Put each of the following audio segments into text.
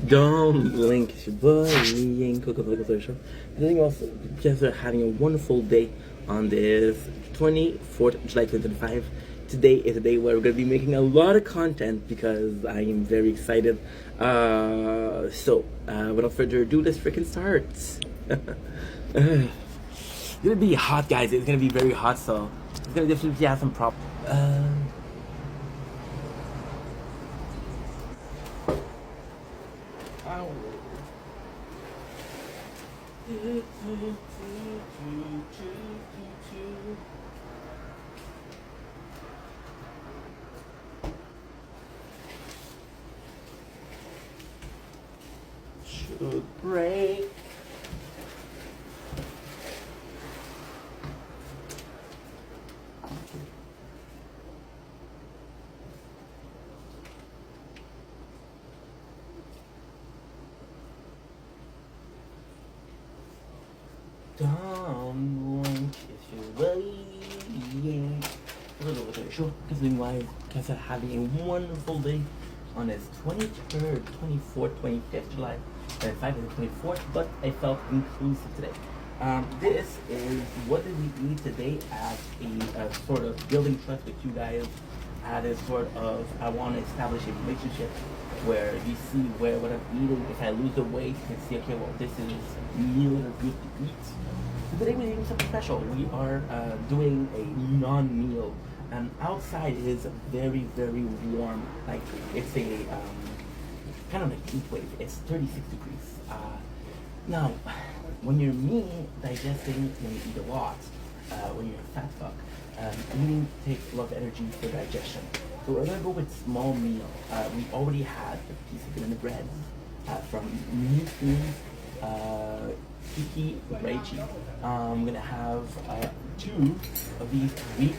Don't blink, it's your boy, Ian Coco Show. I think also you guys are having a wonderful day on this 24th of July 2025. Today is a day where we're going to be making a lot of content because I am very excited. Without further ado, let's freaking start. It's going to be hot, guys. It's going to be very hot, so it's going to definitely have some prop. Should break. Don't blink if you're waiting. Sure, because why guys are having a wonderful day on this 23rd, 24th, 25th July, 5th and 24th, but I felt inclusive today. This is what did we eat today as a sort of building trust with you guys, as a sort of, I want to establish a relationship where you see where what I'm eating. If I lose the weight, you can see, okay, well, this is meal that are good to eat. So today we're doing something special. We are doing a non-meal. And outside is very, very warm. Like it's a kind of like heat wave. It's 36 degrees. Now, when you're me digesting, when you eat a lot, when you're a fat fuck, eating takes a lot of energy for digestion. So we're gonna go with small meal. We already had a piece of banana bread from Kiki Reichi. I'm gonna have 2 of these Greek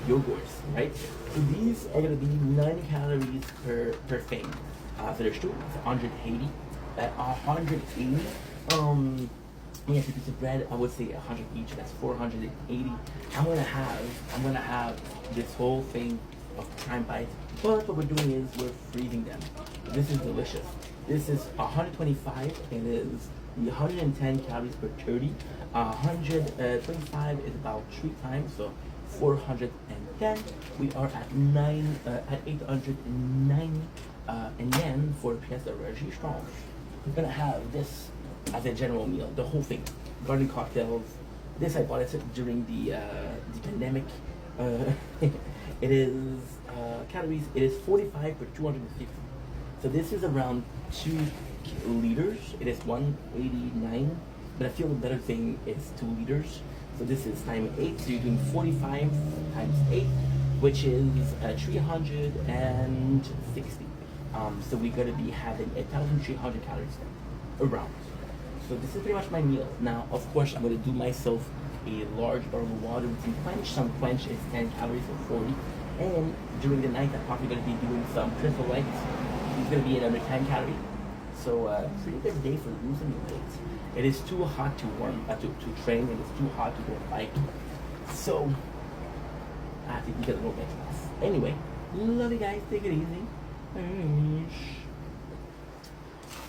yogurts, right? So these are gonna be 90 calories per thing. So there's 2, it's 180. At 180, yeah, 2 pieces of bread, I would say 100 each, that's 480. I'm gonna have this whole thing of prime bites, but what we're doing is we're freezing them. This is delicious. This is 125, and it is 110 calories per 30. 125 is about 3 times, so 410. We are at 890 and yen for the pièce de résistance. We're gonna have this as a general meal, the whole thing. Garden cocktails. This I bought it during the pandemic. It is calories. It is 45 per 250. So this is around 2 liters. It is 189, but I feel the better thing is 2 liters. So this is times 8. So you're doing 45 times 8, which is 360. So we're gonna be having 1,300 calories around. So this is pretty much my meal. Now, of course, I'm gonna do myself a large bottle of water with some quench. Some quench is 10 calories or 40. And during the night, I'm probably gonna be doing some triple legs. It's gonna be another 10 calories. So pretty good day for losing weight. It is too hot to train, and it's too hot to go bike. So I have to eat a little bit less. Anyway, love you guys. Take it easy.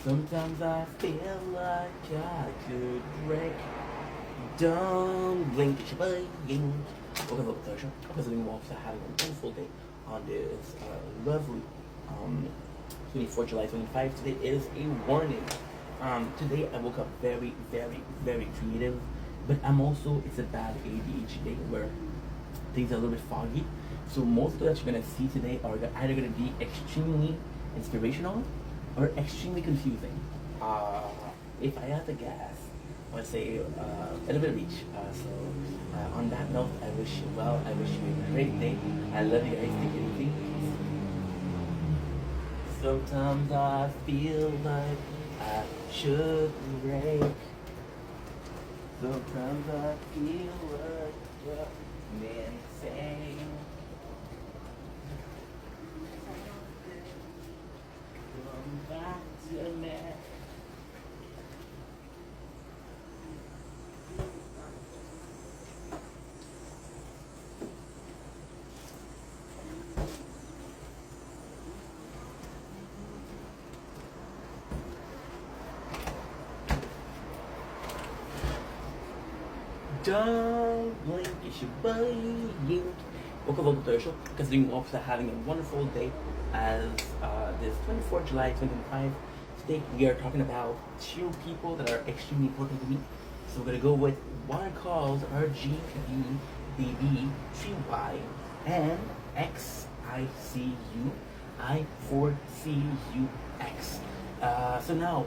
Sometimes I feel like I could break. Don't blink, it's your boy. Welcome to the show. Because we are having a wonderful day on this lovely 24th July 25. Today is a warning. Today I woke up very, very, very creative, but it's a bad ADHD day where things are a little bit foggy. So most of that you're gonna see today are either gonna be extremely inspirational or extremely confusing. If I had to guess, I would say a little bit of each. On that note, I wish you well. I wish you a great day. I love you guys. Take it easy. Sometimes I feel like I should break. Sometimes I feel like what men say. Come back to me. Darling, it's your buddy. Welcome to the show. Considering we're also having a wonderful day as this 24th July 2025. Today we are talking about two people that are extremely important to me. So we're gonna go with one called RGBBBTY and XICUI4CUX. So now,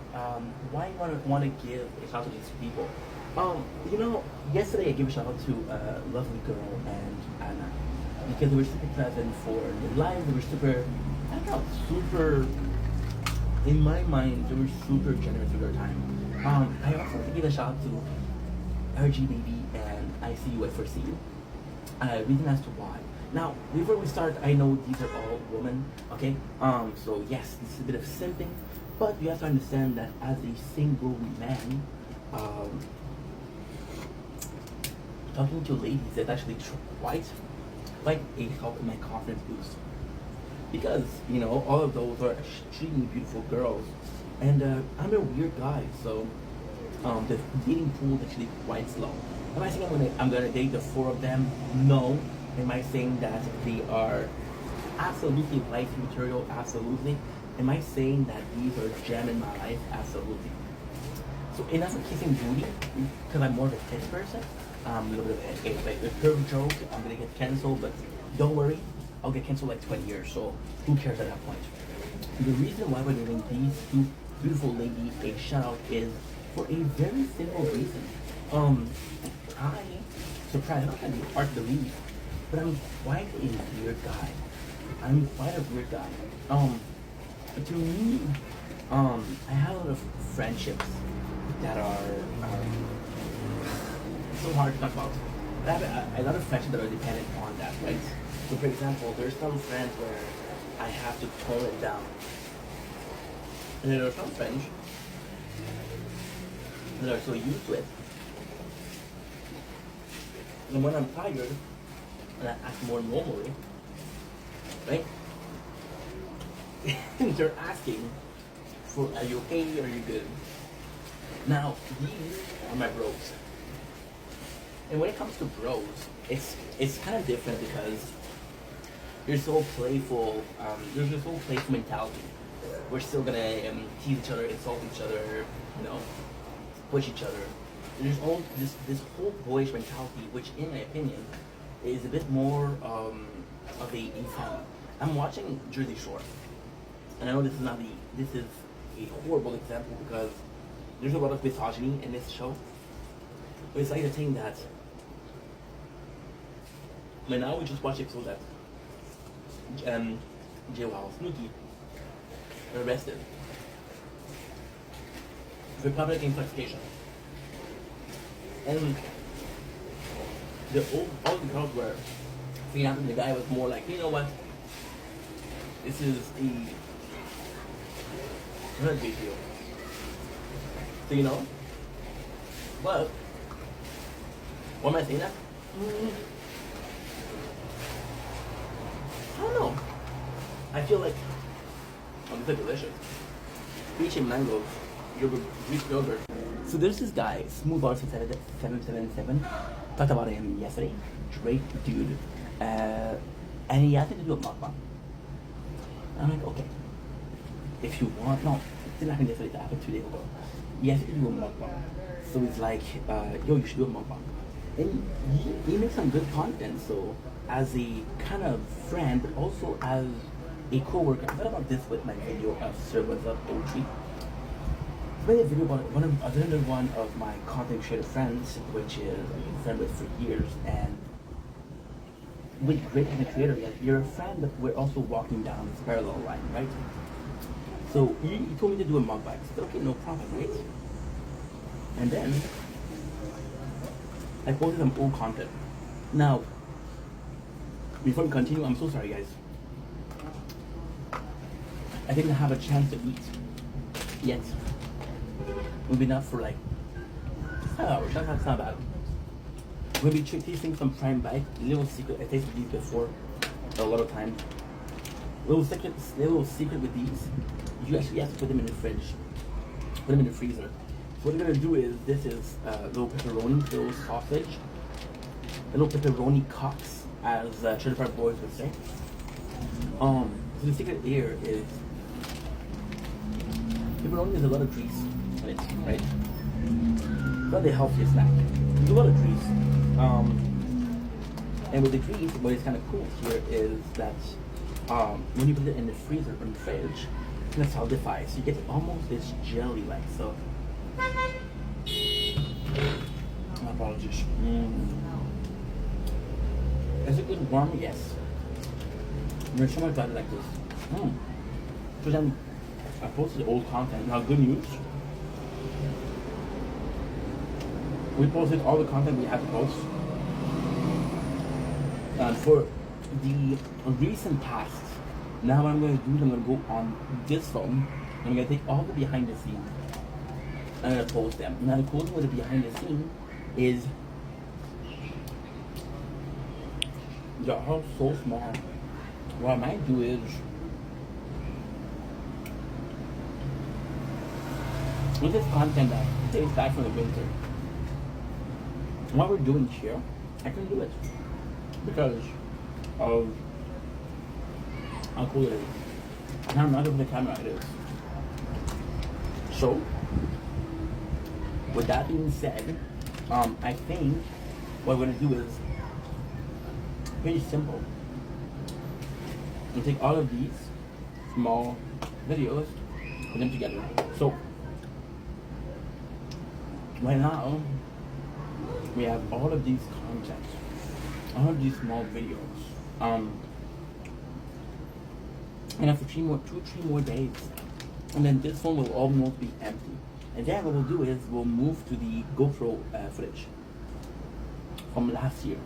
why want to give a shout out to these people? Yesterday I gave a shout out to a lovely girl and Anna because they were super present for their lives. They were super, I don't know, super. In my mind, they were super generous with their time. I also want to give a shout out to RGBB and ICUI4CU. Reason as to why. Now, before we start, I know these are all women, okay? So yes, this is a bit of simping, but you have to understand that as a single man, talking to ladies is actually quite a help in my confidence boost. Because, all of those are extremely beautiful girls. And I'm a weird guy, so the dating pool is actually quite slow. Am I saying I'm gonna date the four of them? No. Am I saying that they are absolutely life material? Absolutely. Am I saying that these are a gem in my life? Absolutely. So enough of kissing booty, because I'm more of a kiss person. A little bit of a curve joke. I'm gonna get canceled, but don't worry, I'll get canceled like 20 years. So who cares at that point? The reason why we're giving these two beautiful ladies a shout out is for a very simple reason. I surprised. I'm not gonna be hard to believe, but I'm quite a weird guy. I'm quite a weird guy. To me, I have a lot of friendships that are so hard to talk about. I have a lot of friendships that are dependent on that, right? So, for example, there's some friends where I have to tone it down, and there are some friends that are so used to it. And when I'm tired and I act more normally, right? They're asking for, are you okay? Are you good? Now, these are my bros. And when it comes to bros, it's kind of different because you're so playful. There's this whole playful mentality. We're still gonna tease each other, insult each other, push each other. There's all this whole boyish mentality, which, in my opinion, is a bit more of a infamy. I'm watching Jersey Shore, and I know this is a horrible example because there's a lot of misogyny in this show. But it's like the thing that, now we just watched the episode that J.Wow Snooki arrested for public intoxication. And all the girls were freaking out, and the guy was more like, you know what? This is not a big deal. So, but why am I saying that? I don't know. I feel like, these are delicious. Peach and mango yogurt, Greek yogurt. So there's this guy, Smoothbar777. Talked about him yesterday. Great dude. And he asked me to do a mukbang. I'm like, okay. If you want, no, it didn't happen yesterday, it happened 2 days ago. He asked me to do a mukbang. So he's like, yo, you should do a mukbang. And he makes some good content, so as a kind of friend, but also as a co-worker. I thought about this with my video of Sir What's Up OG. I made a video about another one of my content creator friends, which is I've been a friend with for years, and with great content creator, you're a friend, but we're also walking down this parallel line, right? So he told me to do a mukbang. I said, okay, no problem, right? And then I posted some old content. Now, before we continue, I'm so sorry, guys. I didn't have a chance to eat yet. We've been up for like 5 hours. That's not bad. We'll be tasting some prime bite. Little secret. I tasted these before a lot of times. Little secret with these. You actually have to put them in the fridge. Put them in the freezer. So what we're gonna do is this is little pepperoni, little sausage, a little pepperoni cocks, as Trailer Park Boys would say. So the secret here is pepperoni has a lot of grease in it, right? Not the healthiest snack. There's a lot of grease. And with the grease, what is kind of cool here is that when you put it in the freezer or in the fridge, it's gonna solidify. So you get almost this jelly-like. So, my apologies. Is it good warm? Yes. There's so much about it like this. So then I posted old content. Now, good news. We posted all the content we had to post. And for the recent past, now what I'm going to do is I'm going to go on this phone. And I'm going to take all the behind the scenes. I'm going to post them. Now the cool thing with the behind the scene is they're all so small. What I might do is with this content that dates back from the winter, what we're doing here, I can do it because of how cool it is and how nice of the camera it is. So, with that being said, I think what we're gonna do is pretty simple. We take all of these small videos, put them together. So, right now, we have all of these content, all of these small videos. And after 2-3 more days, and then this one will almost be empty. And then what we'll do is we'll move to the GoPro footage from last year.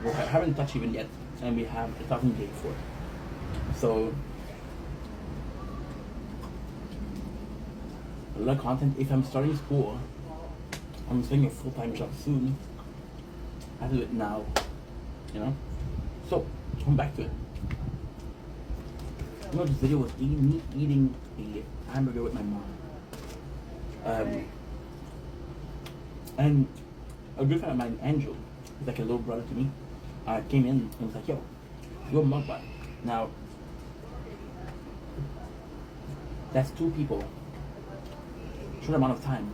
We haven't touched even yet, and we have 1,000 days for it. So a lot of content. If I'm starting school, I'm starting a full-time job soon. I have to do it now, you know. So come back to it. You know, this video was me eating a hamburger with my mom. And a good friend of mine, Andrew, he's like a little brother to me, came in and was like, yo, you're a mukbang. Now, that's 2 people, short amount of time,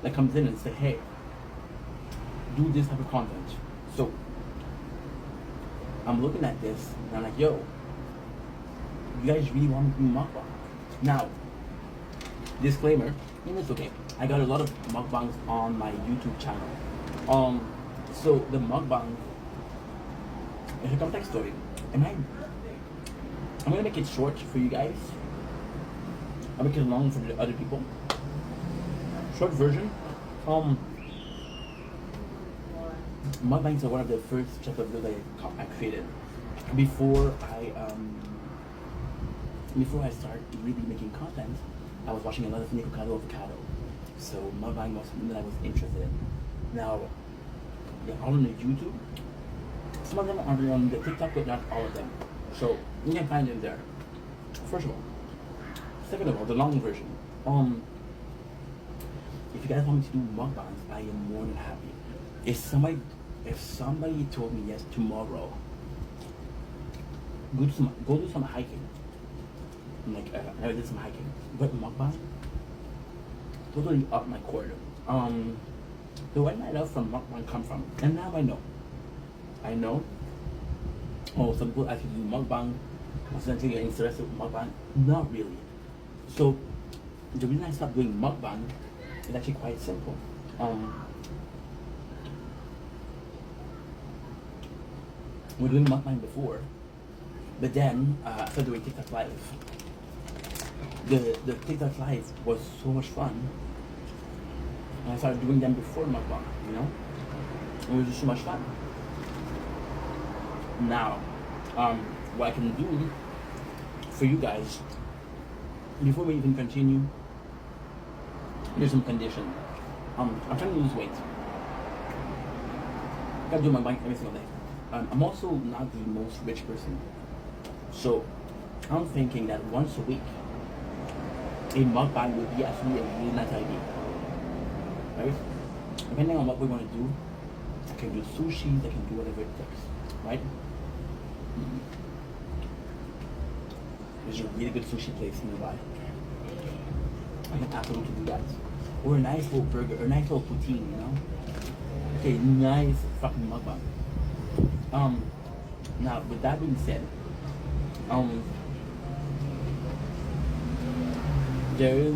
that comes in and say, hey, do this type of content. So, I'm looking at this and I'm like, yo, you guys really want me to do mukbang? Now, disclaimer, and it's okay. I got a lot of mukbangs on my YouTube channel. So the mukbang, it's a complex story. I'm gonna make it short for you guys. I'll make it long for the other people. Short version. Mukbangs are one of the first type of videos I created before I started really making content. I was watching a lot of Nikocado Avocado, so mukbang was something that I was interested in. Now, they're all on the YouTube. Some of them are on the TikTok, but not all of them. So you can find them there. First of all. Second of all, the long version. If you guys want me to do mukbangs, I am more than happy. If somebody told me yes tomorrow, go do some hiking. Like I never did some hiking, but mukbang totally up my court. The where my love from mukbang come from, and now I know. Oh, some people actually do mukbang. Essentially, you're interested in mukbang. Not really. So the reason I stopped doing mukbang is actually quite simple. We're doing mukbang before, but then I started doing TikTok Live. The TikTok Live was so much fun. And I started doing them before mukbang, you know? It was just so much fun. Now, what I can do for you guys, before we even continue, there's some condition. I'm trying to lose weight. I gotta do mukbang every single day. I'm also not the most rich person. So, I'm thinking that once a week, a mukbang would be actually a really nice idea. Right? Depending on what we want to do, I can do sushi, I can do whatever it takes, right? There's a really good sushi place nearby. I can absolutely do that. Or a nice little burger, or a nice little poutine, you know? Okay, nice fucking mukbang. Now, with that being said, there is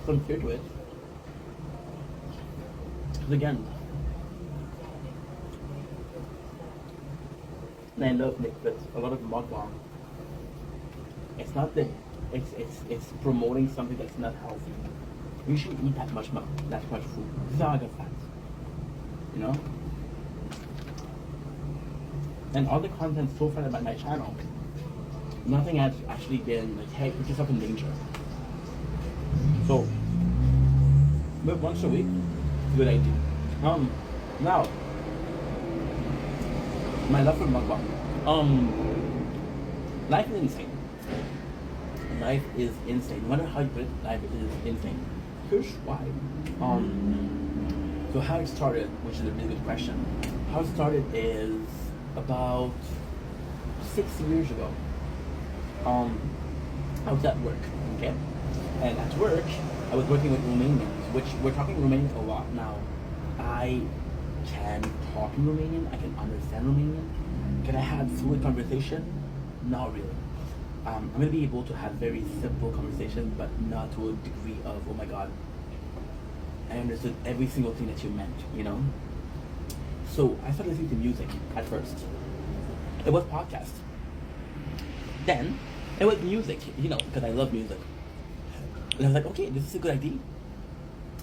some fear to it. Because again, and I love Nick, but a lot of mukbang, it's not that it's promoting something that's not healthy. You shouldn't eat that much food. It's not like a fat, you know. And all the content so far about my channel, nothing has actually been like, hey, put yourself in danger. So, but once a week, good idea. Now, my love for mukbang. Life is insane. Life is insane. No matter how you put it, life is insane. Here's why. So how it started, which is a really good question. How it started is about 6 years ago. I was at work, okay? And at work, I was working with Romanians, which we're talking Romanian a lot now. I can talk in Romanian, I can understand Romanian. Can I have fluid conversation? Not really. I'm going to be able to have very simple conversations, but not to a degree of, oh my god, I understood every single thing that you meant, you know? So I started listening to music at first. It was podcast. Then it was music, you know, because I love music. And I was like, okay, this is a good idea.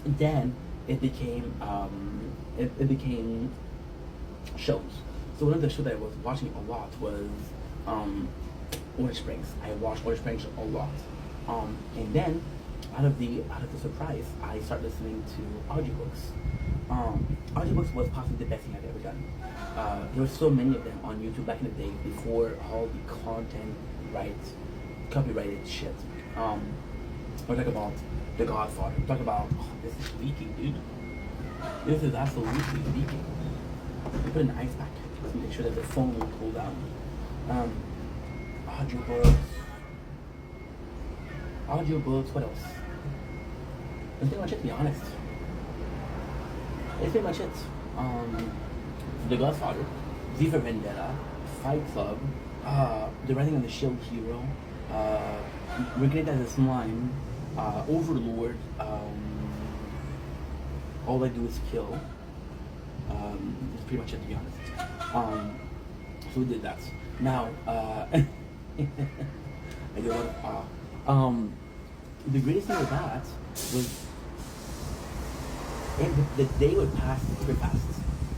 And then it became it became shows. So one of the shows that I was watching a lot was Orange Springs. I watched Orange Springs a lot. And then out of the surprise, I started listening to audiobooks. Audiobooks was possibly the best thing I've ever done. There were so many of them on YouTube back in the day before all the content, right, copyrighted shit. We're talking about The Godfather. We're talking about, oh, this is leaking, dude. This is absolutely leaking. We put an ice pack to make sure that the phone will cool down. Audiobooks, what else? That's pretty much it, to be honest. It's pretty much it. The Godfather, V for Vendetta, Fight Club, The Rising of the Shield Hero, Regret as a Slime, Overlord, All I Do Is Kill. That's pretty much it, to be honest. So we did that. Now, I did a lot of the greatest thing with that was the day would pass super fast.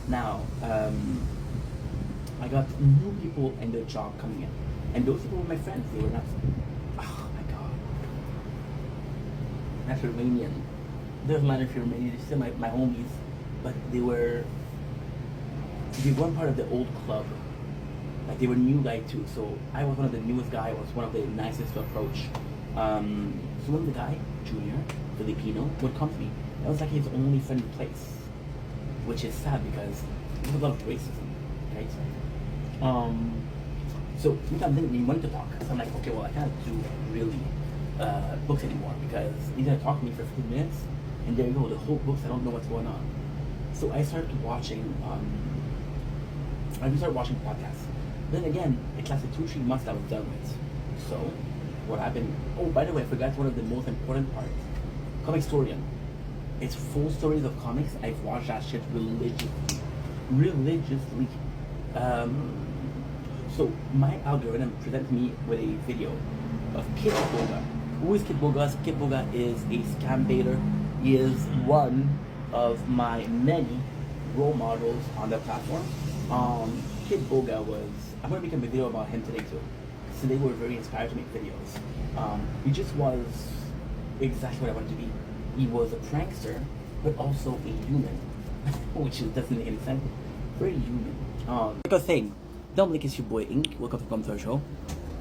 Now, I got new people and their job coming in. And those people were my friends. They were not, oh my god. That's Romanian. It doesn't matter if you're Romanian, they're still my homies. But they weren't part of the old club. Like they were new guy too. So I was one of the newest guy. I was one of the nicest to approach. So one of the guy, Junior, Filipino, would come to me. That was like his only friendly place. Which is sad because there's a lot of racism, right? So we wanted to talk. So I'm like, okay, well I can't do really books anymore because he's gonna talk to me for 15 minutes and there you go, the whole books, I don't know what's going on. So I started watching podcasts. Then again, it lasted 2-3 months I was done with. So what happened? Oh, by the way, I forgot one of the most important parts. Comicstorian. It's full stories of comics. I've watched that shit religiously. So my algorithm presents me with a video of Kid Boga. Who is Kid Boga? Kid Boga is a scam baiter. He is one of my many role models on the platform. Kid Boga was, I'm going to make a video about him today too. So they were very inspired to make videos. He just was exactly what I wanted to be. He was a prankster, but also a human, which doesn't make any sense. Very human. Like I was saying, don't blink, it's your boy Ink. Welcome to Come to our show.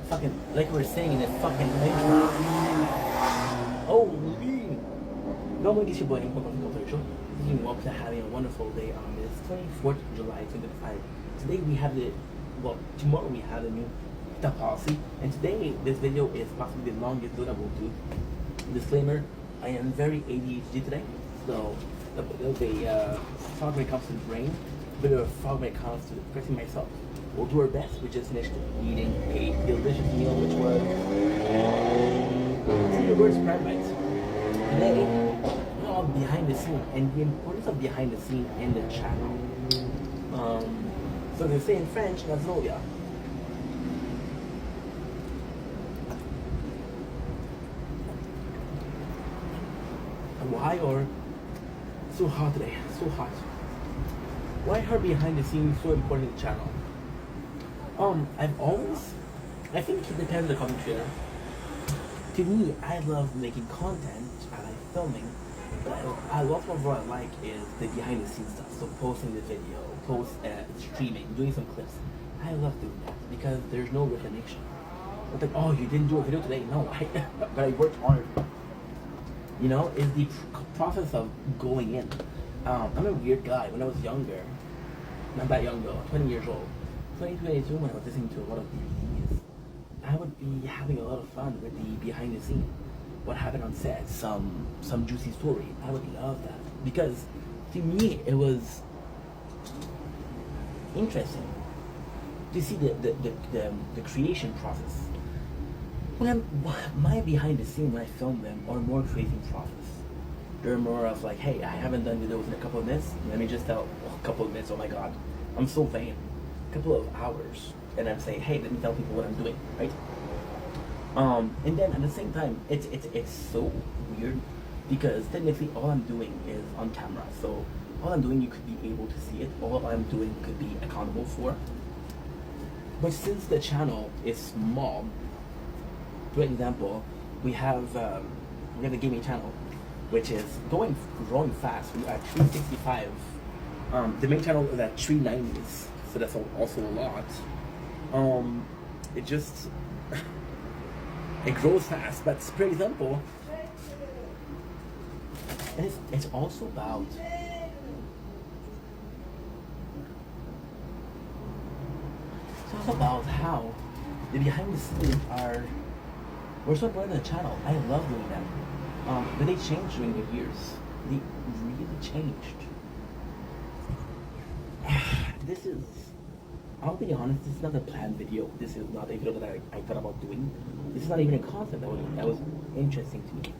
Fucking, like we were saying in the fucking intro. Holy! Normally, this your boy, welcome to the show. Wishing you all to having a wonderful day on this 24th of July 2025. Today we have tomorrow we have the new stop policy. And today, this video is possibly the longest video I will do. Disclaimer, I am very ADHD today. So, the fog when it comes to the brain, a bit of a fog when it comes to expressing myself. We'll do our best. We just finished eating a delicious meal, which was Reverse Prime Bites. Today, we're all behind the scene, and the importance of behind the scene in the channel. So they say in French, la Zoya. Why or so hot today? So hot. Why are behind the scenes so important in the channel? I think it depends on the content creator. To me, I love making content, I like filming, but a lot of what I like is the behind the scenes stuff. So posting the video, streaming, doing some clips. I love doing that because there's no recognition. It's like, oh, you didn't do a video today? No, but I worked on it. You know, it's the process of going in. I'm a weird guy. When I was younger, not that young though, 20 years old, 2022, when I was listening to a lot of DVDs, I would be having a lot of fun with the behind the scenes. What happened on set, some juicy story. I would love that because to me it was interesting to see the creation process. My behind the scene when I film them are more creating process. They're more of like, hey, I haven't done videos in a couple of minutes. Let me just tell a couple of minutes. Oh my God, I'm so vain. A couple of hours, and I'm saying, hey, let me tell people what I'm doing, right? And then at the same time, it's so weird because technically all I'm doing is on camera. So all I'm doing, you could be able to see it. All I'm doing could be accountable for. But since the channel is small, for example, we have the gaming channel, which is growing fast. We are at 365. The main channel is at 390s, so that's also a lot. It just it grows fast. But for example, and it's also about how the behind the scenes we're so important in the channel. I love doing them. But they changed during the years. They really changed. I'll be honest, this is not a planned video. This is not a video that I thought about doing. This is not even a concept that was interesting to me.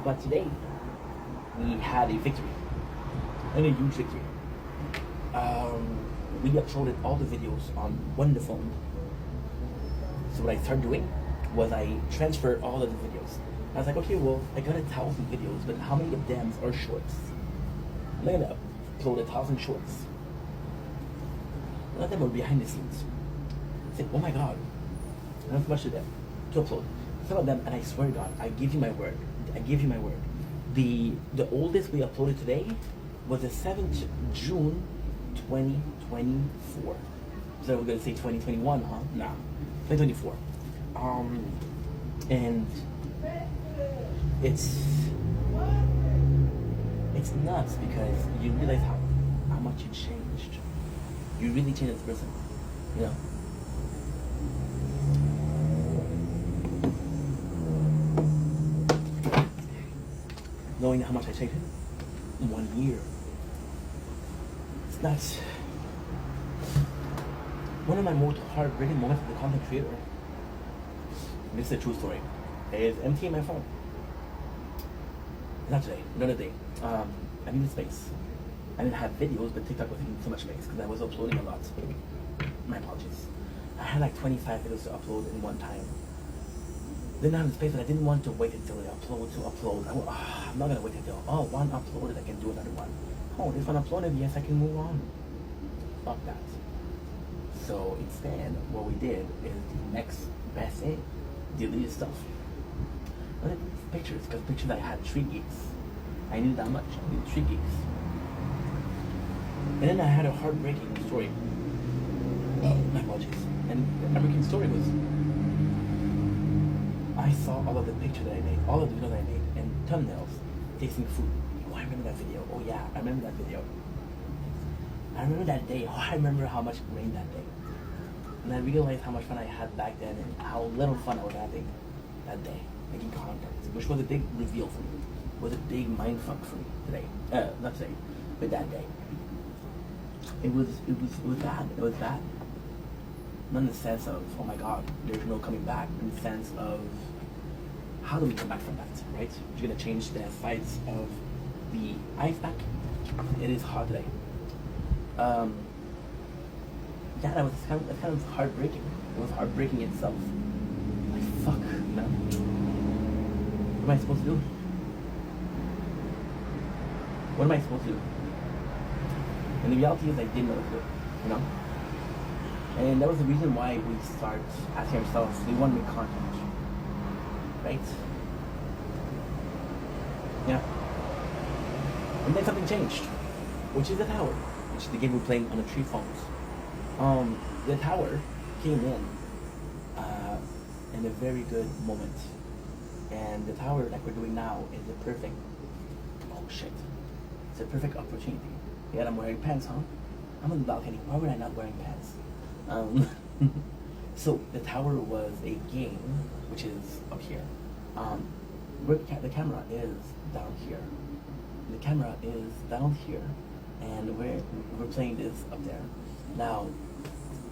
But today, we had a victory. And a huge victory. We uploaded all the videos on one phone. So what I started doing was I transferred all of the videos. I was like, okay, well, I got 1,000 videos, but how many of them are shorts? I'm not gonna upload 1,000 shorts. A lot of them are behind the scenes. I said, oh my God, I don't have much of them to upload. Some of them, and I swear to God, I give you my word. The oldest we uploaded today was the 7th June 2024. So we're gonna say 2021, huh? Nah, 2024. And it's nuts because you realize how much you changed. You really changed as a person, you know. Knowing how much I changed in 1 year. It's nuts. One of my most heartbreaking moments as a content creator, this is a true story, is emptying my phone. Not today, another day. I needed space. I didn't have videos, but TikTok was taking so much space because I was uploading a lot. My apologies. I had like 25 videos to upload in one time. Didn't have the space, but I didn't want to wait until I upload. I'm not gonna wait until one uploaded, I can do another one. Oh, this one uploaded, yes, I can move on. Fuck that. So instead, what we did is the next best thing, deleted stuff. I did pictures, because pictures I had 3 gigs. I needed that much, I needed 3 gigs. And then I had a heartbreaking story. My apologies. And the heartbreaking story was I saw all of the pictures that I made, all of the videos I made, and thumbnails tasting food. Oh, I remember that video. Oh yeah, I remember that video. I remember that day. Oh, I remember how much it rained that day. And I realized how much fun I had back then and how little fun I was having that day making content, which was a big reveal for me. It was a big mindfuck for me today. Not today, but that day. It was bad. It was bad. Not in the sense of, oh my God, there's no coming back. In the sense of, how do we come back from that, right? You're gonna change the size of the ice pack. It is hard today. Yeah, that was kind of heartbreaking. It was heartbreaking itself. Like, fuck, you know? What am I supposed to do? What am I supposed to do? And the reality is I didn't know what to do, you know? And that was the reason why we start asking ourselves, do we want to make content? Right? Yeah. And then something changed, which is the tower, which is the game we're playing on the 3 phones. The tower came in a very good moment. And the tower, like we're doing now, is a perfect, oh shit, it's a perfect opportunity. Yeah, I'm wearing pants, huh? I'm on the balcony, why would I not wearing pants? So the tower was a game, which is up here. Where the camera is down here. The camera is down here, and we're playing this up there. Now,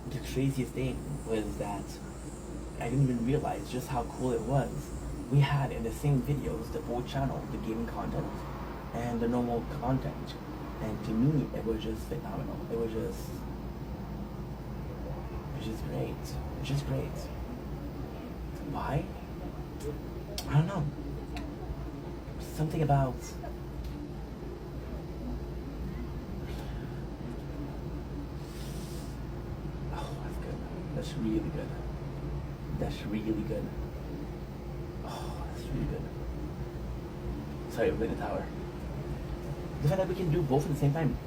the craziest thing was that I didn't even realize just how cool it was. We had in the same videos the old channel, the gaming content, and the normal content. And to me, it was just phenomenal. It was just great. It's just great. Why? I don't know. Something about that's really good. That's really good. Oh, that's really good. Sorry, we're in the tower. The fact that we can do both at the same time.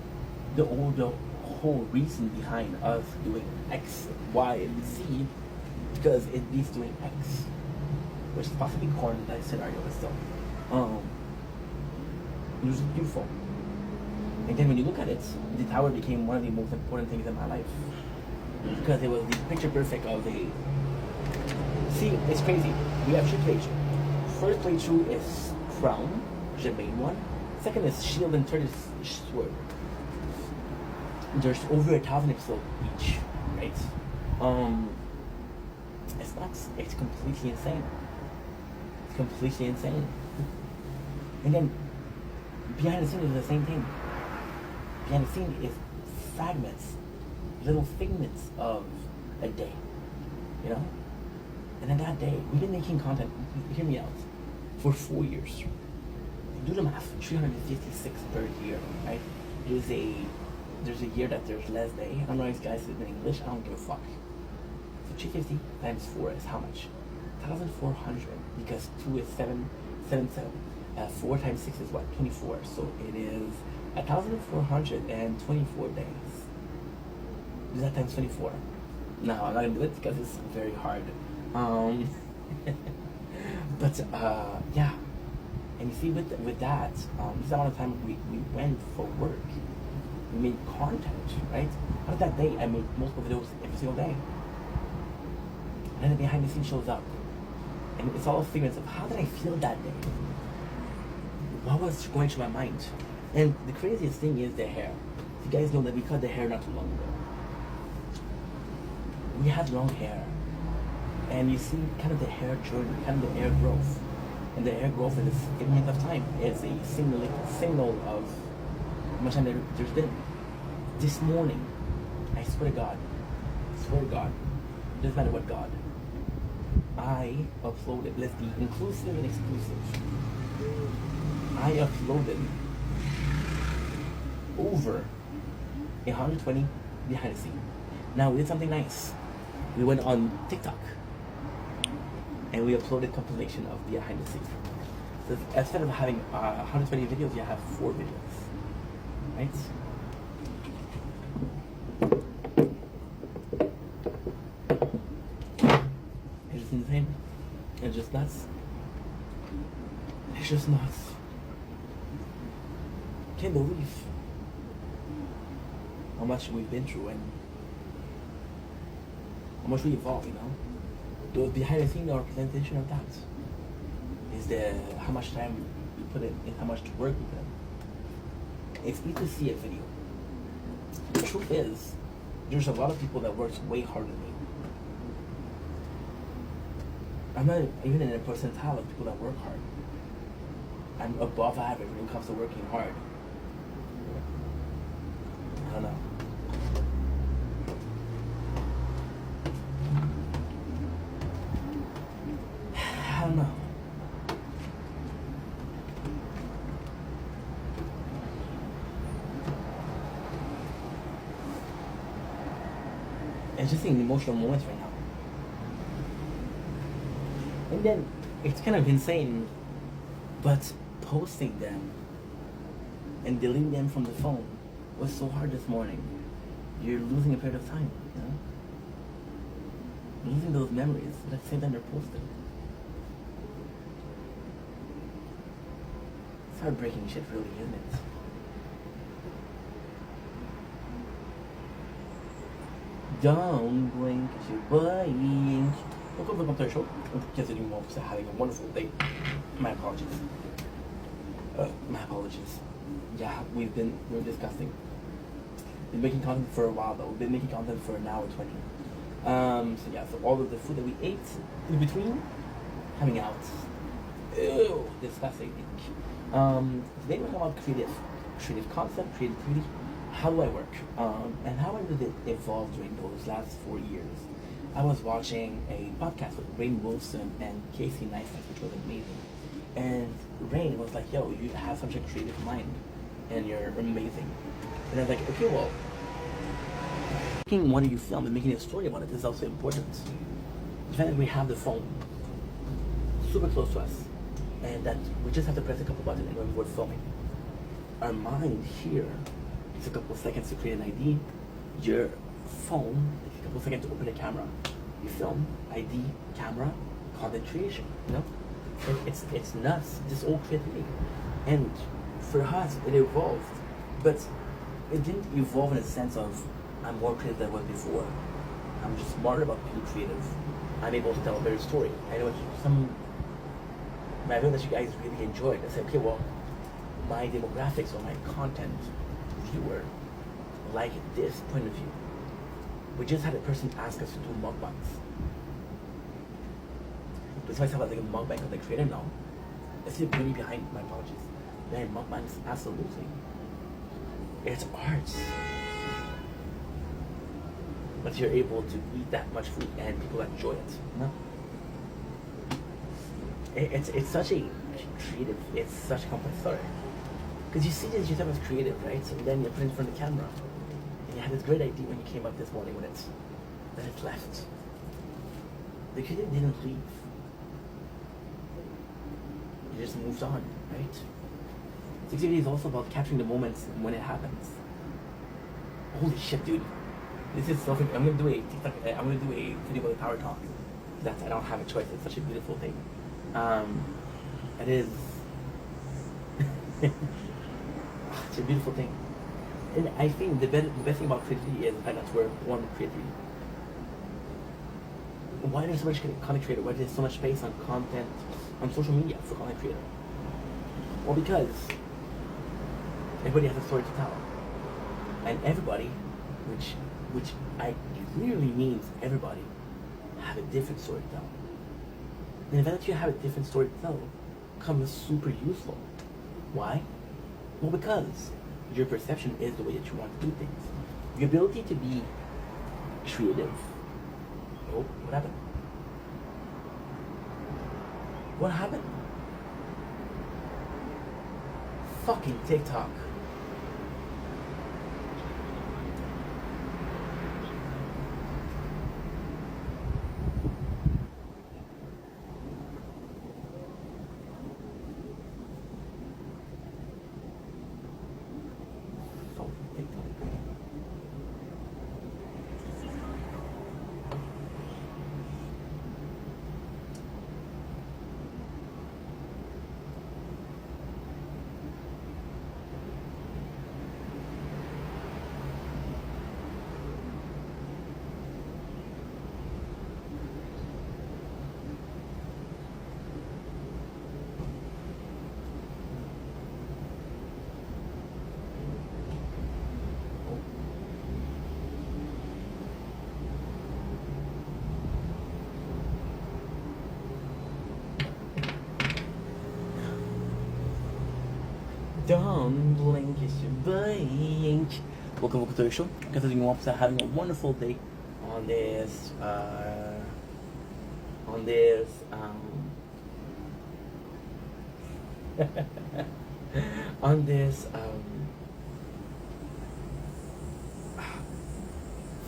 The whole reason behind us doing X, Y, and Z, because it is doing X, which is possibly corny in that scenario, but still. It was beautiful. And then when you look at it, the tower became one of the most important things in my life. Because it was the picture perfect of the... See, it's crazy. We have 3 playthroughs. First playthrough is Crown, which is the main one. Second is Shield, and third is Sword. There's over 1,000 episodes each, right? It's nuts. It's completely insane. It's completely insane. And then behind the scene is the same thing. Behind the scene is fragments, little figments of a day, you know? And then that day, we've been making content, hear me out, for 4 years. Do the math, 356 per year, right? There's a year that there's less day. I don't know if guys live in English, I don't give a fuck. So 350 times 4 is how much? 1,400, because 2 is 7. 4 times 6 is what? 24. So it is 1,424 days. Is that times 24? No, I'm not gonna do it because it's very hard. But yeah. And you see, with that, this is the amount of time we went for work. We made content, right? Out of that day, I made multiple videos every single day. And then the behind the scenes shows up. And it's all figments of how did I feel that day? What was going through my mind? And the craziest thing is the hair. You guys know that we cut the hair not too long ago. We have long hair. And you see kind of the hair journey, kind of the hair growth. And the hair growth is a figment of time. It's a signal of how much time there's been. This morning, I swear to God, doesn't matter what God, I uploaded, let's be inclusive and exclusive. I uploaded over 120 behind the scene. Now we did something nice. We went on TikTok and we uploaded compilation of behind the scenes. So instead of having 120 videos, you have 4 videos, right? It's insane. It's just nuts. It's just nuts. Can't believe how much we've been through and how much we evolve, The behind the scenes representation of that is how much time we put in and how much work we put in. It's easy to see a video. The truth is, there's a lot of people that works way harder than me. I'm not even in a percentile of people that work hard. I'm above average when it comes to working hard. I don't know. I don't know. It's just in emotional moments right now. And then it's kind of insane, but posting them and deleting them from the phone was so hard this morning. You're losing a period of time, Losing those memories at the same time they're posted. It's heartbreaking shit, really, isn't it? Don't blink, you blink. Welcome to the show. Considering most having a wonderful day. My apologies. My apologies. Yeah, we're discussing. Been making content for a while though. We've been making content for an hour 20. So all of the food that we ate in between, having out. Ew, disgusting. Today we're talking about creative concept, creativity. How do I work? And how did it evolve during those last 4 years? I was watching a podcast with Rainn Wilson and Casey Neistat, which was amazing. And Rainn was like, yo, you have such a creative mind, and you're amazing. And I was like, okay, well, making one of you film and making a story about it is also important. The fact that we have the phone super close to us, and that we just have to press a couple buttons and we're filming. Our mind here, it's a couple seconds to create an ID. Your phone, takes a couple seconds to open a camera. You film, ID, camera, content creation, It's nuts, this old creativity. And for us, it evolved, but it didn't evolve in a sense of I'm more creative than I was before. I'm just smarter about being creative. I'm able to tell a better story. I know that you guys really enjoyed. I said, okay, well, my demographics or my content viewer like this point of view. We just had a person ask us to do mukbangs. This might sound like a mukbang of the creator now. Let's see the beauty behind my apologies. Behind mukbangs, absolutely. It's art. But you're able to eat that much food and people enjoy it. It's such a creative, it's such a complex story. Because you see this yourself as creative, right? So then you put it in front of the camera. And you had this great idea when you came up this morning then it left. The creative didn't leave. You just moved on, right? 60 is also about capturing the moments when it happens. Holy shit, dude. This is something, I'm gonna do a video about the Power Talk. I don't have a choice, it's such a beautiful thing. It is, it's a beautiful thing. And I think the best thing about creativity is the fact that we're born with creativity. Why there's so much content creator? Why there's so much space on content, on social media for content creator? Well, because everybody has a story to tell. And everybody, which I clearly means everybody, have a different story to tell. And the fact that you have a different story to tell comes super useful. Why? Well, because your perception is the way that you want to do things. Your ability to be creative. Oh, what happened? What happened? Fucking TikTok. Don't blink, it's your blink. Welcome to the show. Because you are having a wonderful day on this on this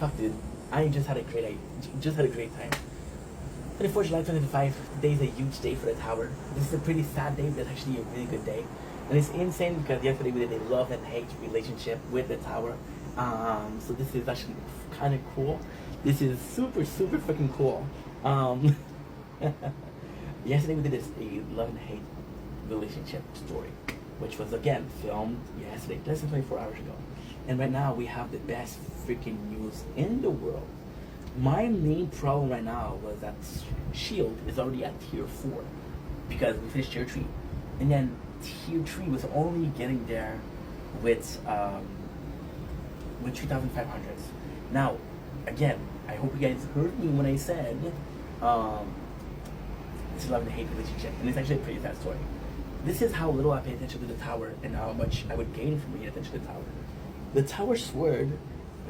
fuck dude. I just had a great time. 24 July 2025, today is a huge day for the tower. This is a pretty sad day, but it's actually a really good day. And it's insane because yesterday we did a love and hate relationship with the tower. So this is actually kind of cool. This is super freaking cool. Yesterday we did a love and hate relationship story, which was again filmed yesterday, less than 24 hours ago. And right now we have the best freaking news in the world. My main problem right now was that Shield is already at tier 4 because we finished tier 3, and then tier 3 was only getting there with 3,500s. Now, again, I hope you guys heard me when I said it's a love and hate relationship, and it's actually a pretty sad story. This is how little I pay attention to the tower and how much I would gain from paying attention to the tower. The tower sword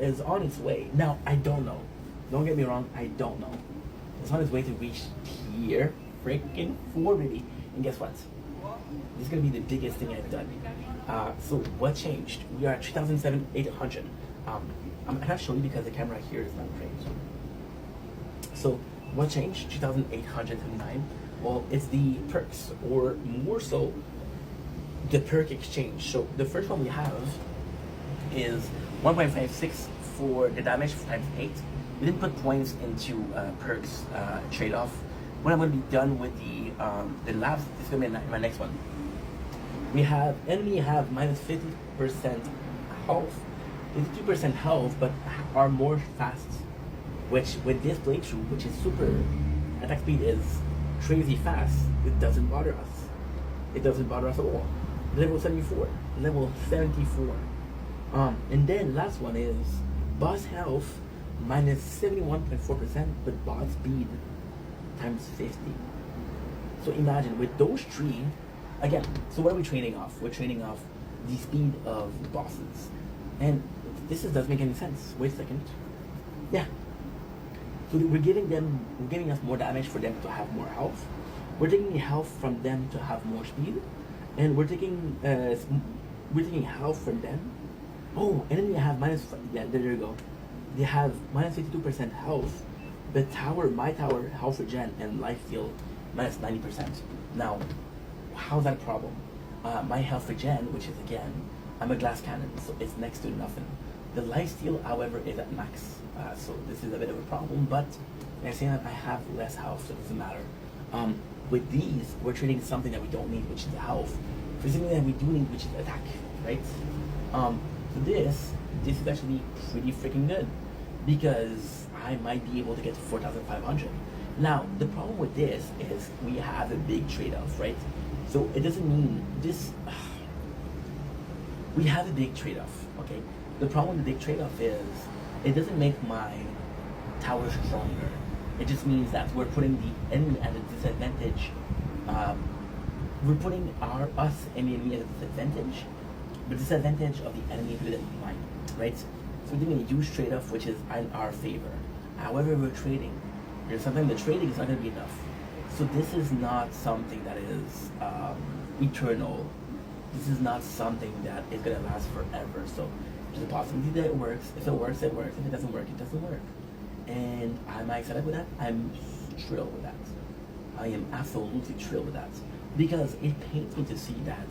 is on its way. Now, I don't know. Don't get me wrong, I don't know. It's on its way to reach tier freaking 4, baby. And guess what? This is gonna be the biggest thing I've done. So what changed? We are at 3,800. I can't show you because the camera here is not great. So what changed? 2,809. Well, it's the perks, or more so, the perk exchange. So the first one we have is 1.56 for the damage times 8. We didn't put points into perks trade-off. When I'm going to be done with the labs, this is going to be my next one. We have enemy have minus 50% health, 52% health, but are more fast. Which with this playthrough, which is super, attack speed is crazy fast. It doesn't bother us. It doesn't bother us at all. Level 74, level 74. And then last one is boss health minus 71.4%, but boss speed times 50. So imagine with those three, again, so what are we trading off? We're trading off the speed of the bosses. And this doesn't make any sense. Wait a second. Yeah. So we're giving us more damage for them to have more health. We're taking health from them to have more speed. And we're taking health from them. Oh, and then we have there you go. They have minus 52% health. The tower, my tower, health regen and life steal minus 90%. Now, how's that a problem? My health regen, which is again, I'm a glass cannon, so it's next to nothing. The life steal, however, is at max. So this is a bit of a problem, but I say that I have less health, so it doesn't matter. With these, we're trading something that we don't need, which is health, for something that we do need, which is attack, right? So this is actually pretty freaking good, because I might be able to get to 4,500. Now, the problem with this is we have a big trade-off, right? So it doesn't mean this, we have a big trade-off, okay? The problem with the big trade-off is it doesn't make my tower stronger. It just means that we're putting the enemy at a disadvantage. We're putting us and the enemy at a disadvantage, but disadvantage of the enemy rather than mine, right? So we're doing a huge trade-off, which is in our favor. However, we're trading. There's something, the trading is not going to be enough. So this is not something that is eternal. This is not something that is going to last forever. So there's a possibility that it works. If it works, it works. If it doesn't work, it doesn't work. And am I excited with that? I'm thrilled with that. I am absolutely thrilled with that. Because it pains me to see that,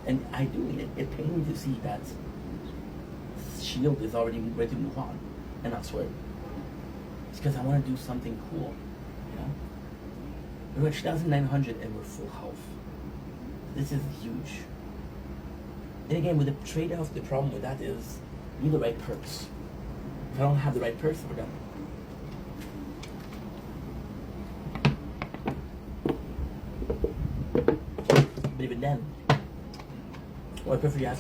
and I do mean it, it pains me to see that Shield is already ready to move on and not swerve. It's because I want to do something cool, you know? We're at 3,900 and we're full health. This is huge. And again, with the trade-off, the problem with that is you need the right perks. If I don't have the right perks, we're done. But even then, what perks do you have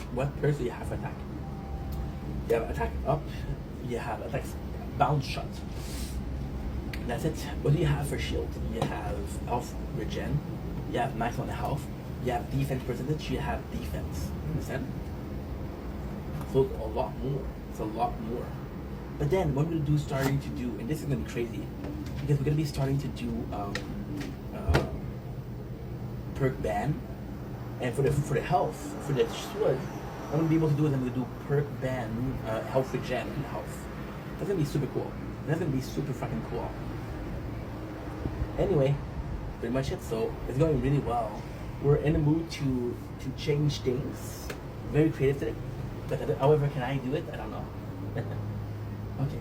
for attack? You have attack up, you have attack bounce shot. That's it. What do you have for shield? You have health regen, you have max on the health, you have defense percentage, you have defense. You understand? So it's a lot more. It's a lot more. But then what we're gonna do, starting to do, and this is gonna be crazy, because we're gonna be starting to do perk ban, and for the health, for the sword, I'm gonna be able to do is I'm gonna do perk ban, health regen and health. That's gonna be super cool. That's gonna be super fucking cool. Anyway, pretty much it. So it's going really well. We're in the mood to change things. Very creative today. But however, can I do it? I don't know. Okay.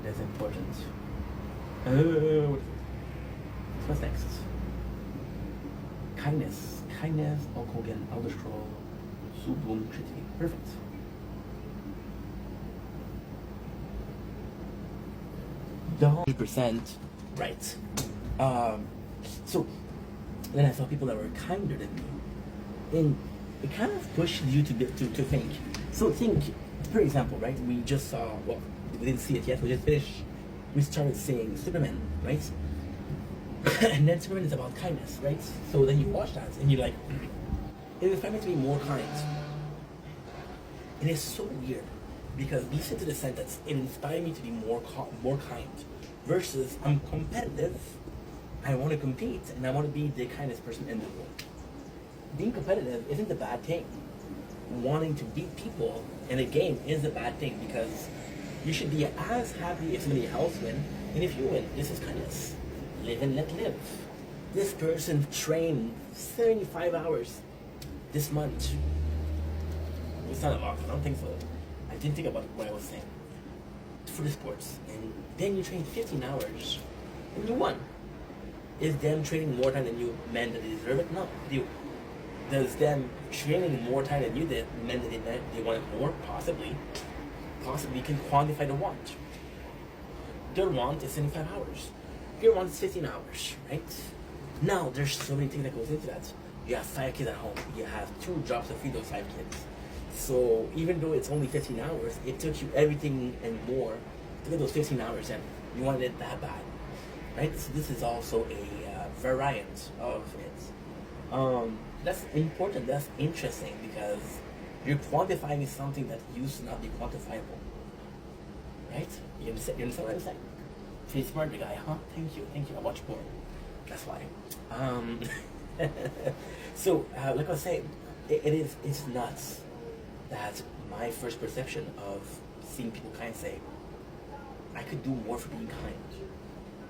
That's important. What's next? Kindness. Kindness, Hulk Hogan, Elder Scroll, Sue Bloom, Trinity. Perfect. The 100% right. So then I saw people that were kinder than me, and it kind of pushed you to think. So think, for example, right? We just saw, well, we didn't see it yet. We just finished. We started seeing Superman, right? And then Superman is about kindness, right? So then you watch that and you're like, it inspired me to be more kind. It is so weird because listen to the sentence. It inspired me to be more kind. Versus I'm competitive. I want to compete and I want to be the kindest person in the world. Being competitive isn't a bad thing. Wanting to beat people in a game is a bad thing because you should be as happy if somebody else wins, and if you win, this is kindness. Live and let live. This person trained 75 hours this month. It's not a lot, I don't think so. I didn't think about what I was saying. For the sports. And then you train 15 hours and you won. Is them training more time than you meant that they deserve it? No. Does them training more time than you did meant that they wanted more? Possibly. Possibly you can quantify the want. Their want is 75 hours. Your want is 15 hours, right? Now there's so many things that goes into that. You have 5 kids at home. You have 2 jobs to feed those 5 kids. So even though it's only 15 hours, it took you everything and more to get those 15 hours in. You wanted it that bad, right? So this is also a variant of it. That's important. That's interesting because you're quantifying something that used to not be quantifiable, right? You understand what I'm saying? Pretty smart, guy, huh? Thank you. I watch porn. That's why. So, like I was saying, it's nuts that my first perception of seeing people kind say, I could do more for being kind.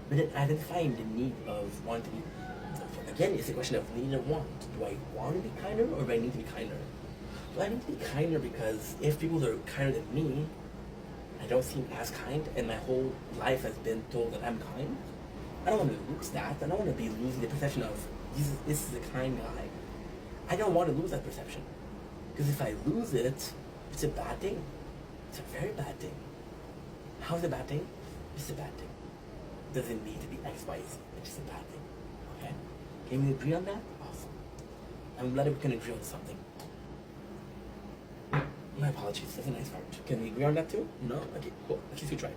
But then identifying the need of wanting to be, again, it's a question of need and want. Do I want to be kinder or do I need to be kinder? Well, I need to be kinder because if people are kinder than me, I don't seem as kind, and my whole life has been told that I'm kind. I don't want to lose that. I don't want to be losing the perception of this is a kind guy. I don't want to lose that perception. Because if I lose it, it's a bad thing. It's a very bad thing. How's it a bad thing? It's a bad thing. Doesn't need to be X, Y, Z. It's just a bad thing. Okay? Can we agree on that? Awesome. I'm glad we can agree on something. My apologies, that's a nice heart. Can we agree on that too? No? Okay, cool. At least we tried.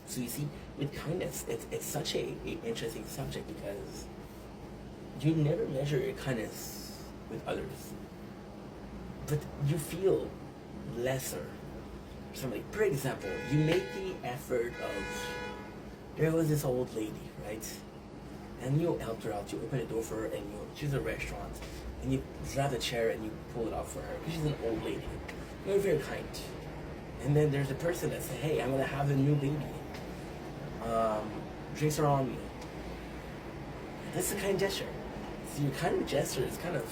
So you see, with kindness, it's such a interesting subject because you never measure your kindness with others. But you feel lesser. Somebody, for example, you make the effort of, there was this old lady, right? And you helped her out, you open the door for her, and she's a restaurant, and you grab the chair and you pull it off for her, because she's an old lady. You're very kind. And then there's a person that says, hey, I'm gonna have a new baby. Drinks are on me. That's a kind gesture. So your kind of gesture is kind of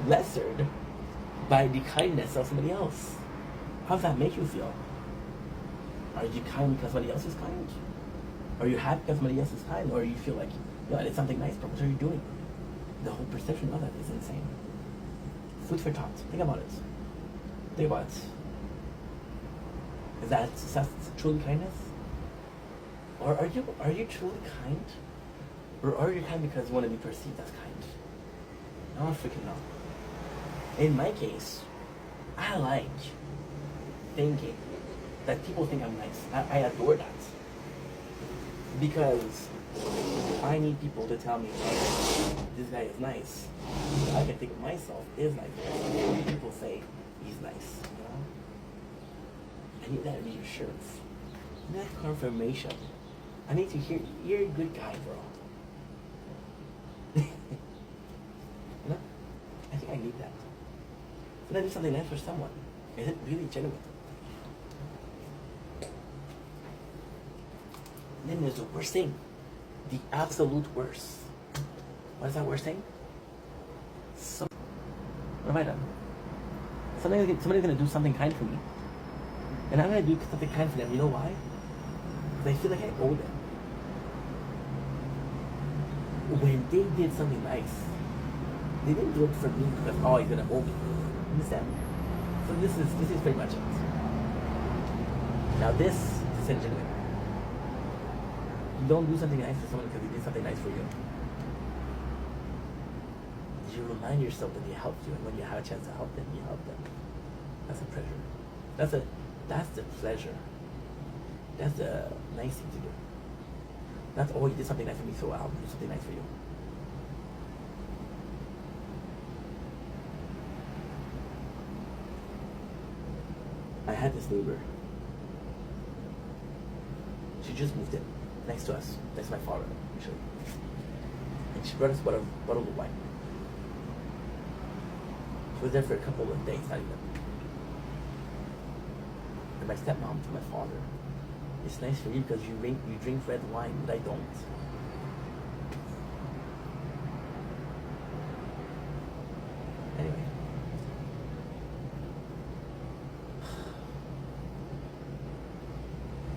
lessered by the kindness of somebody else. How does that make you feel? Are you kind because somebody else is kind? Are you happy because somebody else is kind? Or you feel like, I did something nice, but what are you doing? The whole perception of that is insane. Food for thought. Think about it. Think about it. Is that truly kindness? Or are you truly kind? Or are you kind because you want to be perceived as kind? I don't freaking know. In my case, I like thinking that people think I'm nice. I adore that. Because I need people to tell me, oh, this guy is nice. I can think of myself is nice. People say he's nice, you know? I need that reassurance. I need that confirmation. I need to hear, you're a good guy, bro. You know? I think I need that. When I do something nice for someone, is it really genuine? And then there's the worst thing. The absolute worst. What is that worst thing? So, what have I done? Somebody's gonna do something kind for me. And I'm gonna do something kind for them. You know why? Because I feel like I owe them. When they did something nice, they didn't do it for me because, oh, he's gonna owe me. Understand? So this is pretty much it. Now this is genuine. You don't do something nice for someone because they did something nice for you. You remind yourself that they helped you, and when you have a chance to help them, you help them. That's a pleasure. That's the pleasure. That's the nice thing to do. That's, oh, you did something nice for me, so I'll do something nice for you. I had this neighbor. She just moved in, next to us, next to my father, actually. And she brought us a bottle of wine. She was there for a couple of days, not even. And my stepmom to my father, it's nice for you because you drink red wine, but I don't. Anyway.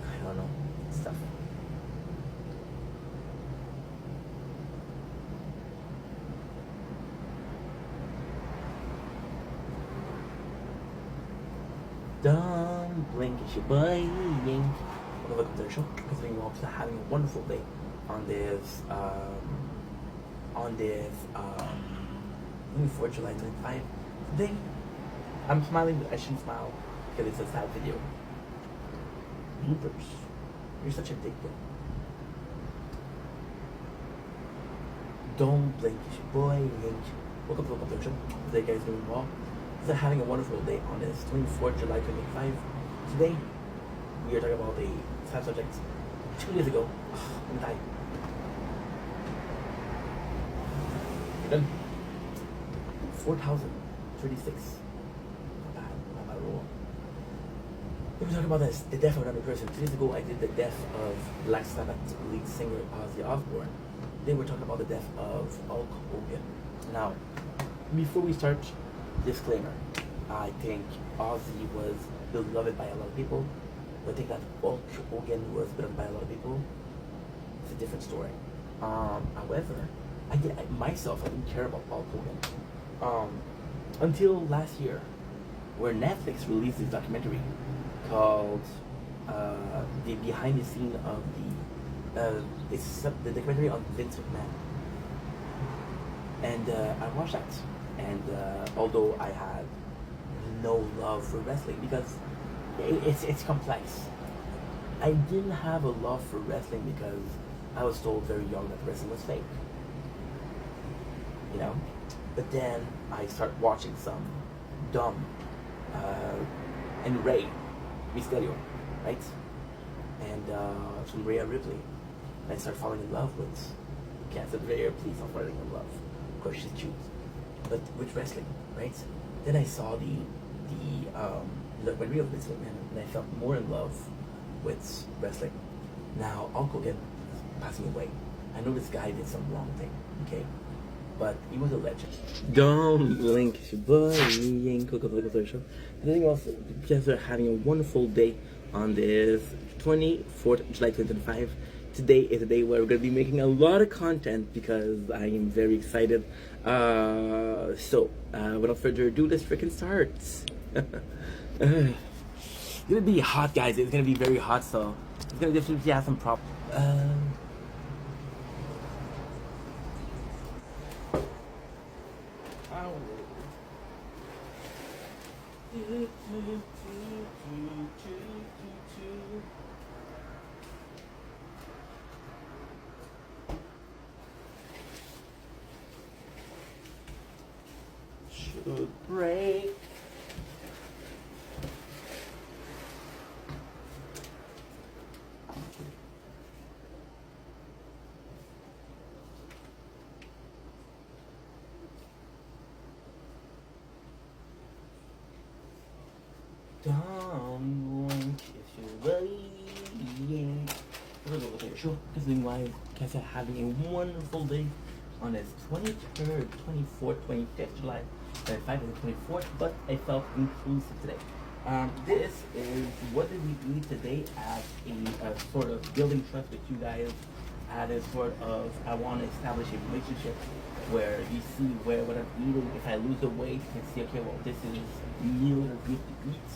I don't know. It's tough. Don't blink, it's your boy Yink. Welcome to the show. Considering you all having a wonderful day on this 24 July 25 today. I'm smiling, but I shouldn't smile because it's a sad video. Bloopers. You're such a dick, bro. Don't blink, it's your boy Yink. Welcome to the show. Today, guys, doing well. So having a wonderful day on this 24th July 25. Today, we are talking about a sad subject. 2 years ago, I'm gonna die. You're done. 4,036. Not bad at all. We were talking about this, the death of another person. 2 years ago, I did the death of Black Sabbath lead singer Ozzy Osbourne. Then we're talking about the death of Hulk Hogan. Now, before we start, disclaimer, I think Ozzy was beloved by a lot of people, but I think that Hulk Hogan was beloved by a lot of people. It's a different story. However, I didn't care about Hulk Hogan until last year, where Netflix released this documentary called the behind the scene of it's the documentary on Vince McMahon, and I watched that. And although I had no love for wrestling because it's complex, I didn't have a love for wrestling because I was told very young that wrestling was fake. You know? But then I start watching some dumb and Rey Mysterio, right? And some Rhea Ripley. And I start falling in love with Cancer Rhea. Please, I'm falling in love. Of course, she's cute. But with wrestling, right? Then I saw the documentary of Vince McMahon, and I felt more in love with wrestling. Now, Hulk Hogan is passing away. I know this guy did some wrong thing, okay? But he was a legend. Don't blink, your boy, Yink. Welcome to the show. Anything else? You guys are having a wonderful day on this 24th July 2025. Today is a day where we're going to be making a lot of content because I am very excited. So, without further ado, let's freaking start. It's going to be hot, guys. It's going to be very hot, so it's going to definitely have some prop. Don't want you worrying. We're over there, sure. Because meanwhile, guys are having a wonderful day on its 23rd, 24th, 25th July, 25th and 24th, but I felt inclusive today. This is what did we eat today as a sort of building trust with you guys, at a sort of, I want to establish a relationship where you see where what I'm eating. If I lose the weight, you can see, okay, well, this is meal that I need to eat.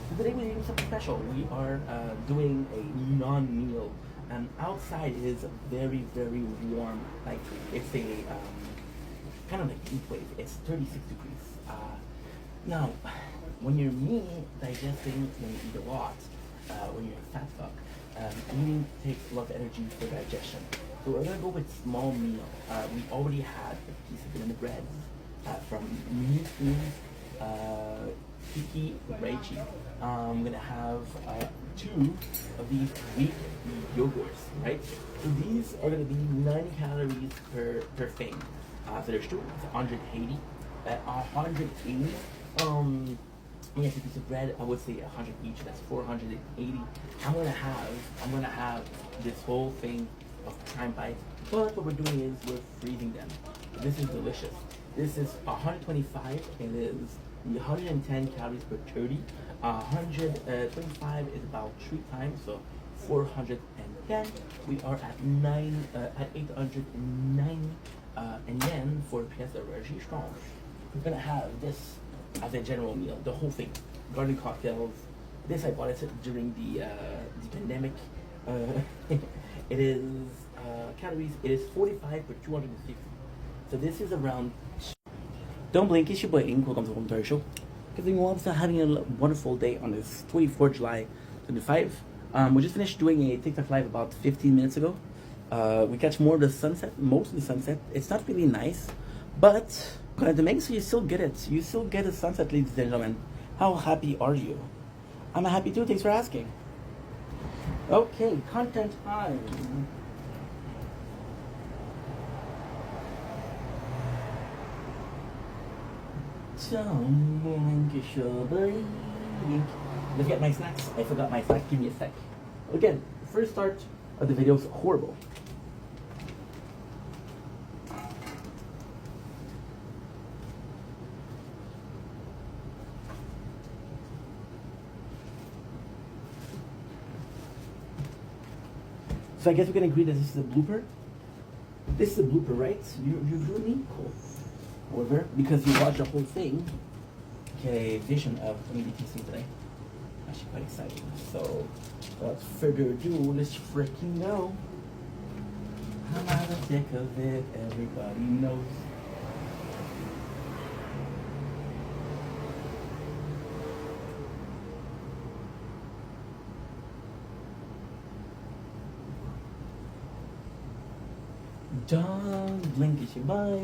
So today we're doing something special. We are doing a non-meal. Outside is very, very warm. Like it's a kind of like heat wave. It's 36 degrees. Now, when you're me, digesting when you eat a lot, when you're a fat fuck, eating takes a lot of energy for digestion. So we're gonna go with small meal. We already had a piece of banana bread from Newfound Kiki Reichi. I'm gonna have 2 of these Greek yogurts, right? So these are gonna be 90 calories per thing. So there's 2, it's 180. 180. Yes, a piece of bread, I would say 100 each. That's 480. I'm gonna have this whole thing of prime bites. But what we're doing is we're freezing them. This is delicious. This is 125. It is 110 calories per 30. 125 is about 3 times, so 410. We are at 890 and yen for pièce de résistance. We're gonna have this as a general meal, the whole thing. Garden cocktails. This I bought it during the pandemic. It is calories. It is 45 per 250. So this is around. Don't blink, it's your boy Ink. Welcome to the Home Tire Show. Because we're also having a wonderful day on this 24th July 25. We just finished doing a TikTok live about 15 minutes ago. We catch more of the sunset, most of the sunset. It's not really nice, but to make sure you still get it. You still get the sunset, ladies and gentlemen. How happy are you? I'm happy too. Thanks for asking. Okay, content time. Let's get my snacks. I forgot my snacks. Give me a sec. Again, first start of the video is horrible. So I guess we can agree that this is a blooper. This is a blooper, right? You really cool. However, because you watched the whole thing, get a vision of what I'm tasting today. Actually quite exciting. So without further ado, let's freaking go. I'm out of sick of it, everybody knows. Don't blink, it's your boy.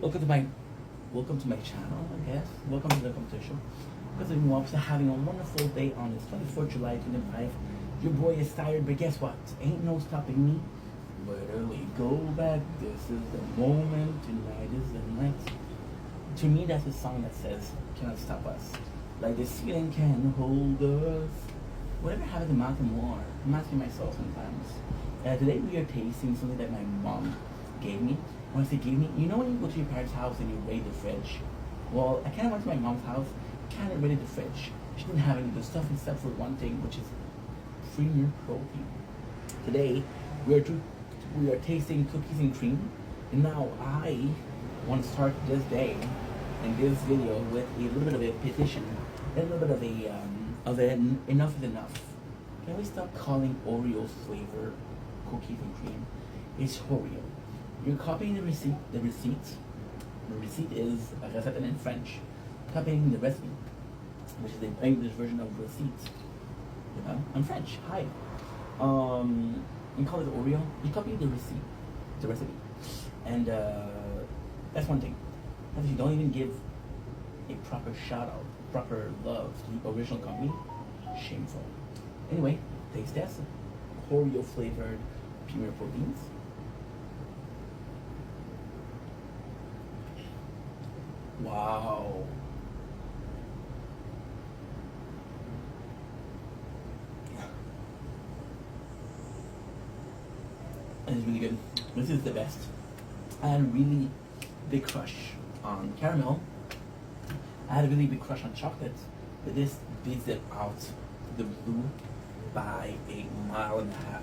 Welcome to my channel, I guess. Welcome to the competition. Because we're also having a wonderful day on this 24th July 25. Your boy is tired, but guess what? Ain't no stopping me. Where we go back, this is the moment, tonight is the night. To me, that's a song that says, cannot stop us. Like the ceiling can hold us. Whatever happened to Macklemore? I'm asking myself sometimes. Today we are tasting something that my mom gave me. When I say gave me, you know when you go to your parents' house and you raid the fridge? Well, I kind of went to my mom's house, kind of raided the fridge. She didn't have any good stuff except for one thing, which is Premier Protein. Today we are tasting cookies and cream, and now I want to start this day and this video with a little bit of a petition, and a little bit of an enough is enough. Can we stop calling Oreo flavor cookies and cream? It's Oreo. You're copying the receipt. The receipt is a recette in French. Copying the recipe, which is the English version of receipt. You know, I'm French. Hi. You call it Oreo. You copy the recipe, and that's one thing. But if you don't even give a proper shout out, proper love to the original company, shameful. Anyway, taste test. Oreo flavored Premier Proteins. Wow. really good. This is the best. I had a really big crush on caramel. I had a really big crush on chocolate, but this beats it out the blue by a mile and a half.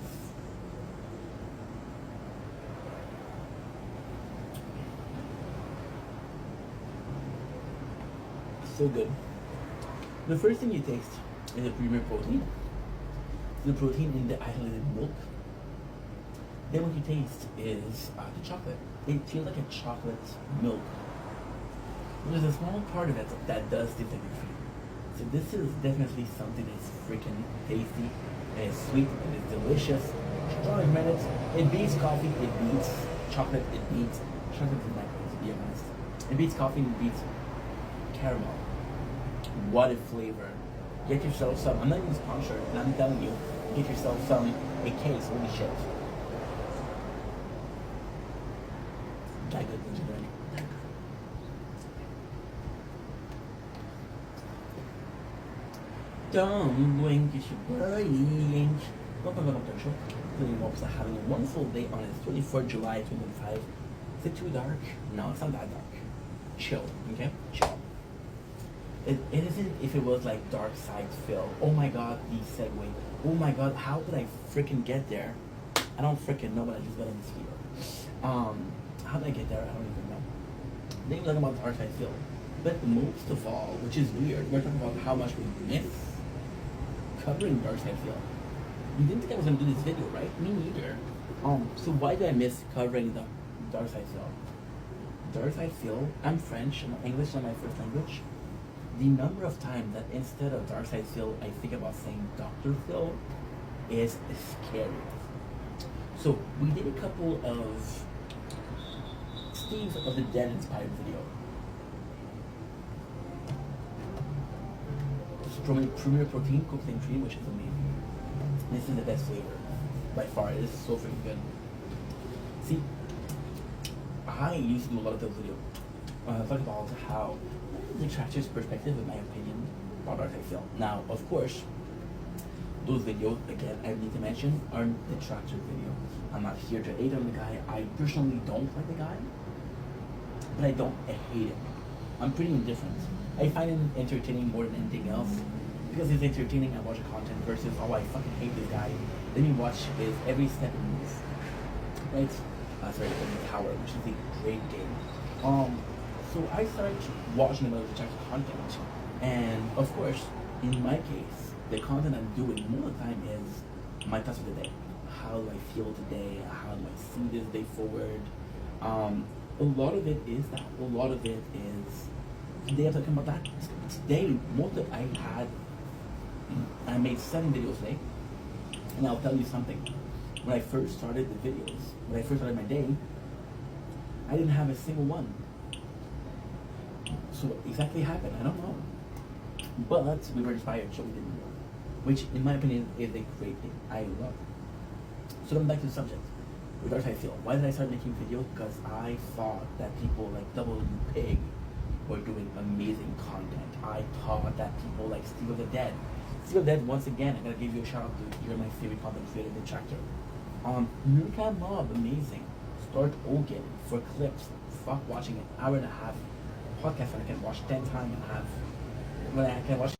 So good. The first thing you taste is the premier protein. The protein in the isolated milk. Then what you taste is the chocolate. It feels like a chocolate milk. There's a small part of it that does taste like a cream. So this is definitely something that's freaking tasty, and it's sweet, and it's delicious. Strong recommend it. It beats coffee, it beats chocolate, it beats chocolate in my place, to be honest. It beats coffee, it beats caramel. What a flavor. Get yourself some. I'm not even sponsored, and I'm telling you, get yourself some. A case, holy shit. That good, engineering. Don't blink, you should blink. Welcome to the show. Really hopes are having a wonderful day on it. 24th July 2025. Is it too dark? No, it's not that dark. Chill, okay? Chill. It isn't if it was like Dark Side Phil. Oh my god, the segue. Oh my god, how did I freaking get there? I don't freaking know, but I just got in this video. How did I get there? I don't even know. Then you're talking about Dark Side Phil. But most of all, which is weird, we're talking about how much we miss covering Dark Side Phil. You didn't think I was gonna do this video, right? Me neither. So why did I miss covering the Dark Side Phil? Dark Side Phil, I'm French, and English is not my first language. The number of times that instead of Dark Side Phil, I think about saying Dr. Phil is scary. So we did a couple of Steve of the Dead inspired video. Premier protein, cooked in cream, which is amazing. This is the best flavor by far. It is so freaking good. See, I used to do a lot of those videos. Talk about how the detractor's perspective, in my opinion, about Dark Side Phil. Now, of course, those videos, again, I need to mention, aren't detractor videos. I'm not here to hate on the guy. I personally don't like the guy, but I hate him. I'm pretty indifferent. I find him entertaining more than anything else. Because he's entertaining, I watch the content versus, oh, I fucking hate this guy. Let me watch his every step and move. Right? Sorry, the Tower, which is a great game. So I started watching about the detractor content. And of course, in my case, the content I'm doing most of the time is my thoughts of the day. How do I feel today? How do I see this day forward? A lot of it is that. A lot of it is today I'm talking about that. Today, most of I made 7 videos today. And I'll tell you something. When I first started the videos, when I first started my day, I didn't have a single one. So what exactly happened? I don't know. But we were inspired, so we did more. Which, in my opinion, is a great thing. I love it. So then back to the subject. With Dark Side Phil. Why did I start making videos? Because I thought that people like W Pig were doing amazing content. I thought that people like Steve of the Dead. Steve of the Dead, once again, I gotta give you a shout out to you're my favorite content creator, the Detractor. Nuka Mob, amazing. Start Ogan for clips. Fuck watching an hour and a half podcast that I can watch 10 times and have when I can watch